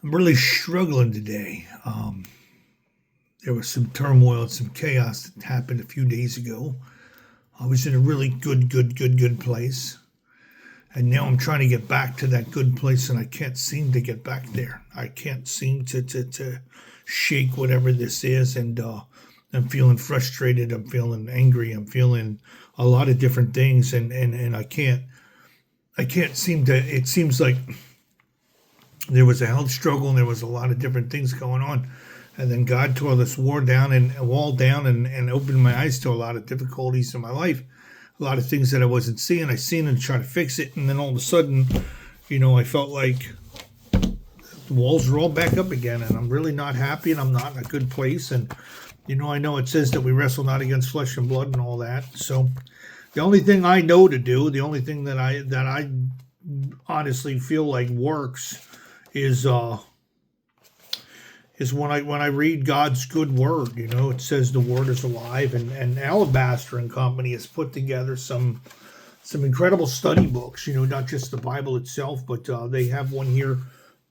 I'm really struggling today. There was some turmoil and some chaos that happened a few days ago. I was in a really good place. And now I'm trying to get back to that good place, and I can't seem to get back there. I can't seem to shake whatever this is. And I'm feeling frustrated. I'm feeling angry. I'm feeling a lot of different things. And I can't seem to, it seems like there was a health struggle and there was a lot of different things going on. And then God tore this wall down and opened my eyes to a lot of difficulties in my life, a lot of things that I wasn't seeing. I seen and tried to fix it, and then all of a sudden, I felt like the walls are all back up again, and I'm really not happy, and I'm not in a good place. And I know it says that we wrestle not against flesh and blood and all that. So the only thing I know to do, the only thing that I honestly feel like works is when I read God's good word. It says the word is alive, and Alabaster and Company has put together some incredible study books. Not just the Bible itself, but they have one here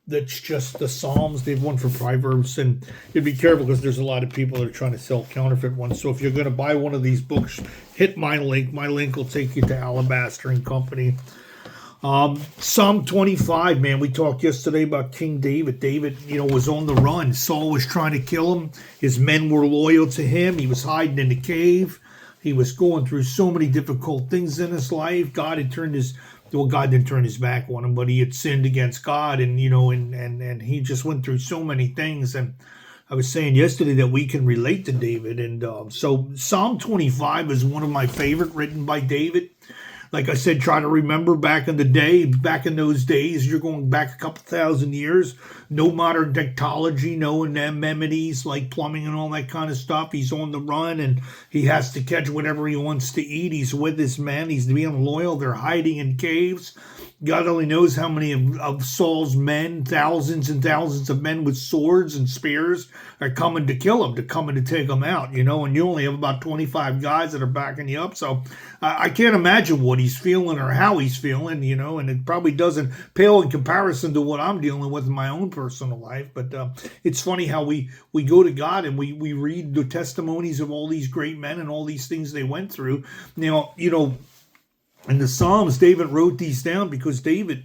that's just the Psalms. They have one for Proverbs, and you'd be careful because there's a lot of people that are trying to sell counterfeit ones. So if you're going to buy one of these books, hit my link. My link will take you to Alabaster and Company. Psalm 25, man, we talked yesterday about King David. David, was on the run. Saul was trying to kill him. His men were loyal to him. He was hiding in the cave. He was going through so many difficult things in his life. God didn't turn his back on him, but he had sinned against God, and he just went through so many things. And I was saying yesterday that we can relate to David. And so Psalm 25 is one of my favorite, written by David. Like I said, try to remember back in those days, you're going back a couple thousand years, no modern technology, no amenities like plumbing and all that kind of stuff. He's on the run, and he has to catch whatever he wants to eat. He's with his men. He's being loyal. They're hiding in caves. God only knows how many of Saul's men, thousands and thousands of men with swords and spears, are coming to kill him, to take him out, and you only have about 25 guys that are backing you up. So I can't imagine what he's feeling or how he's feeling, and it probably doesn't pale in comparison to what I'm dealing with in my own personal life. But it's funny how we go to God and we read the testimonies of all these great men and all these things they went through. Now, in the Psalms, David wrote these down because David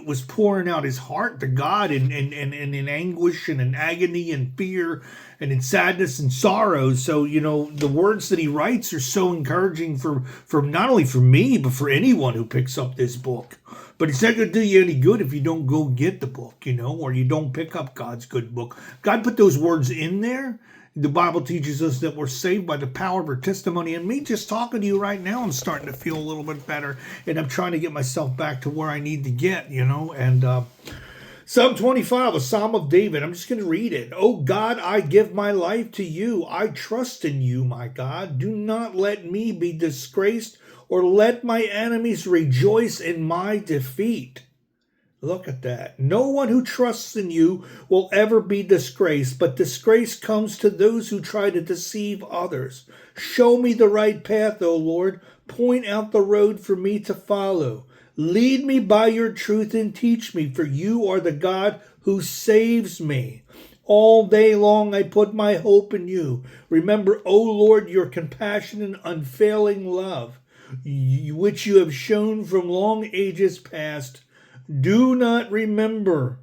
was pouring out his heart to God and in anguish and in agony and fear and in sadness and sorrow. So, the words that he writes are so encouraging for not only for me, but for anyone who picks up this book. But it's not going to do you any good if you don't go get the book, or you don't pick up God's good book. God put those words in there. The Bible teaches us that we're saved by the power of our testimony. And me just talking to you right now, I'm starting to feel a little bit better. And I'm trying to get myself back to where I need to get, And Psalm 25, a Psalm of David. I'm just going to read it. Oh God, I give my life to you. I trust in you, my God. Do not let me be disgraced, or let my enemies rejoice in my defeat. Look at that. No one who trusts in you will ever be disgraced, but disgrace comes to those who try to deceive others. Show me the right path, O Lord. Point out the road for me to follow. Lead me by your truth and teach me, for you are the God who saves me. All day long I put my hope in you. Remember, O Lord, your compassion and unfailing love, which you have shown from long ages past. Do not remember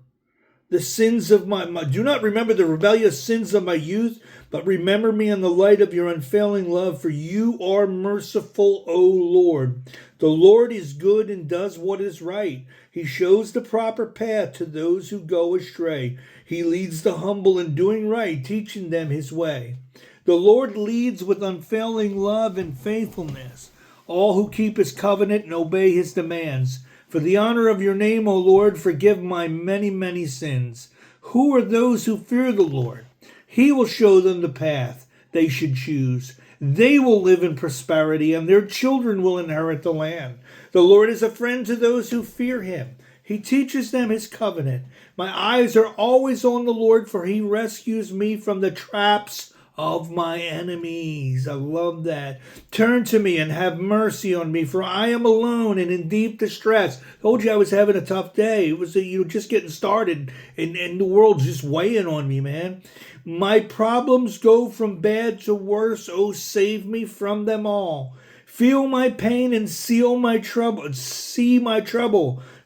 the sins of do not remember the rebellious sins of my youth, but remember me in the light of your unfailing love, for you are merciful, O Lord. The Lord is good and does what is right. He shows the proper path to those who go astray. He leads the humble in doing right, teaching them his way. The Lord leads with unfailing love and faithfulness all who keep his covenant and obey his demands. For the honor of your name, O Lord, forgive my many, many sins. Who are those who fear the Lord? He will show them the path they should choose. They will live in prosperity, and their children will inherit the land. The Lord is a friend to those who fear him. He teaches them his covenant. My eyes are always on the Lord, for he rescues me from the traps of my enemies. I love that. Turn to me and have mercy on me, for I am alone and in deep distress. Told you I was having a tough day. It was just getting started, and the world's just weighing on me, man. My problems go from bad to worse. Oh, save me from them all. Feel my pain and see my trouble.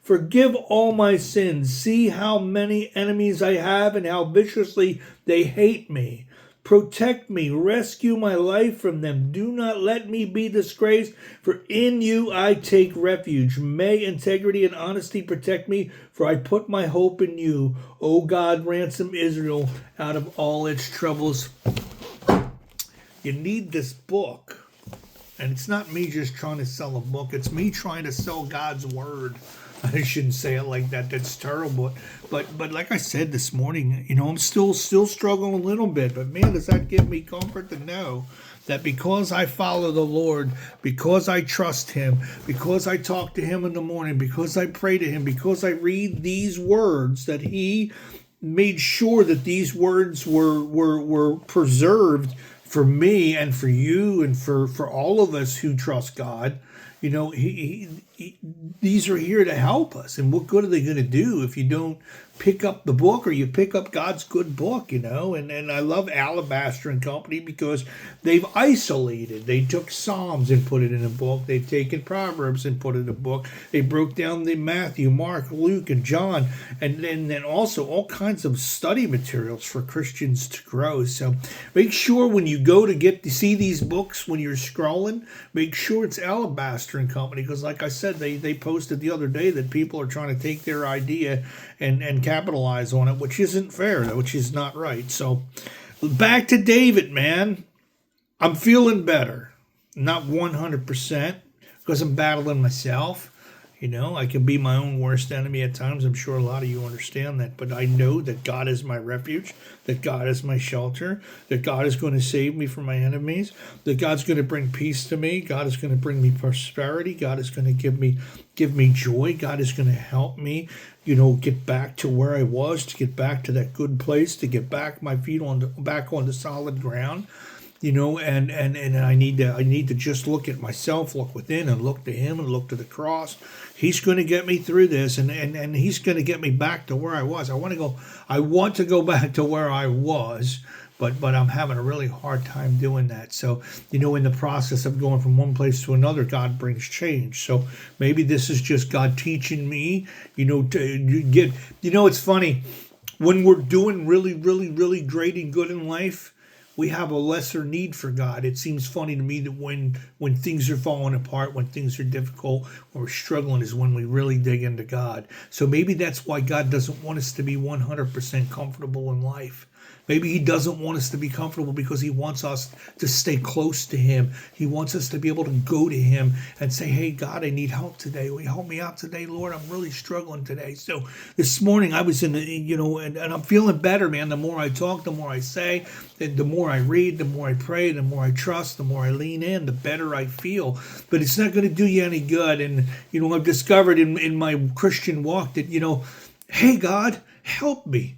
Forgive all my sins. See how many enemies I have and how viciously they hate me. Protect me, rescue my life from them. Do not let me be disgraced, for in you I take refuge. May integrity and honesty protect me, for I put my hope in you. O God, ransom Israel out of all its troubles. You need this book. And it's not me just trying to sell a book. It's me trying to sell God's word. I shouldn't say it like that. That's terrible. But like I said this morning, I'm still struggling a little bit. But man, does that give me comfort to know that because I follow the Lord, because I trust Him, because I talk to Him in the morning, because I pray to Him, because I read these words, that He made sure that these words were preserved for me and for you and for all of us who trust God. These are here to help us. And what good are they going to do if you don't pick up the book, or you pick up God's good book, And I love Alabaster and Company because they've isolated. They took Psalms and put it in a book. They've taken Proverbs and put it in a book. They broke down the Matthew, Mark, Luke, and John, and then also all kinds of study materials for Christians to grow. So make sure when you go to see these books, when you're scrolling, make sure it's Alabaster and Company, because like I said, they posted the other day that people are trying to take their idea and capitalize on it, which isn't fair, which is not right. So back to David, man. I'm feeling better. Not 100% because I'm battling myself. I can be my own worst enemy at times. I'm sure a lot of you understand that. But I know that God is my refuge, that God is my shelter, that God is going to save me from my enemies, that God's going to bring peace to me. God is going to bring me prosperity. God is going to give me joy. God is going to help me, get back to where I was, to get back to that good place, to get back my feet back on the solid ground. And I need to just look at myself, look within, and look to Him and look to the cross. He's going to get me through this, and He's going to get me back to where I was. I want to go back to where I was, but I'm having a really hard time doing that. So, in the process of going from one place to another, God brings change. So maybe this is just God teaching me, to get, it's funny, when we're doing really, really, really great and good in life, we have a lesser need for God. It seems funny to me that when things are falling apart, when things are difficult, when we're struggling, is when we really dig into God. So maybe that's why God doesn't want us to be 100% comfortable in life. Maybe He doesn't want us to be comfortable because He wants us to stay close to Him. He wants us to be able to go to Him and say, hey, God, I need help today. Will you help me out today, Lord? I'm really struggling today. So this morning I was and I'm feeling better, man. The more I talk, the more I say, the more I read, the more I pray, the more I trust, the more I lean in, the better I feel. But it's not going to do you any good. And, I've discovered in my Christian walk that, hey, God, help me.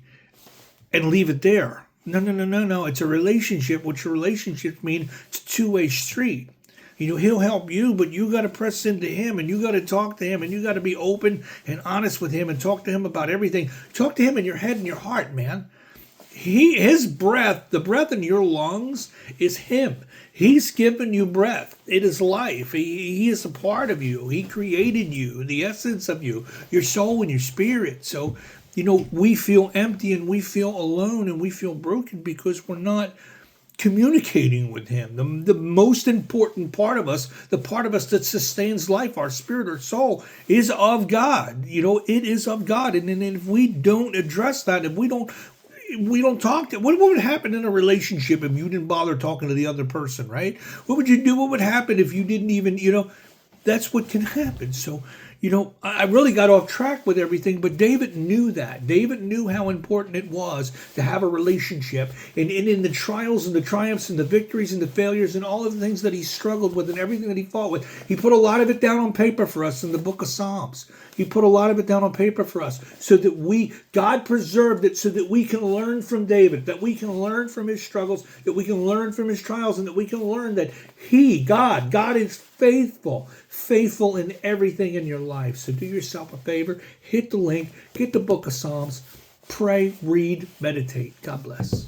And leave it there. No. It's a relationship, which relationships mean it's a two-way street. He'll help you, but you got to press into Him, and you got to talk to Him, and you got to be open and honest with Him and talk to Him about everything. Talk to Him in your head and your heart, man. His breath, the breath in your lungs, is Him. He's given you breath. It is life. He is a part of you. He created you, the essence of you, your soul and your spirit. So, we feel empty and we feel alone and we feel broken because we're not communicating with Him. The most important part of us, the part of us that sustains life, our spirit, our soul, is of God. It is of God. And if we don't address that, if we don't talk to, what would happen in a relationship if you didn't bother talking to the other person, right? What would you do? What would happen if you didn't even, that's what can happen. So, I really got off track with everything, but David knew that. David knew how important it was to have a relationship. And in the trials and the triumphs and the victories and the failures and all of the things that he struggled with and everything that he fought with, he put a lot of it down on paper for us in the book of Psalms. He put a lot of it down on paper for us so that God preserved it so that we can learn from David, that we can learn from his struggles, that we can learn from his trials, and that we can learn that God is faithful in everything in your life. So do yourself a favor, hit the link, get the book of Psalms, pray, read, meditate. God bless.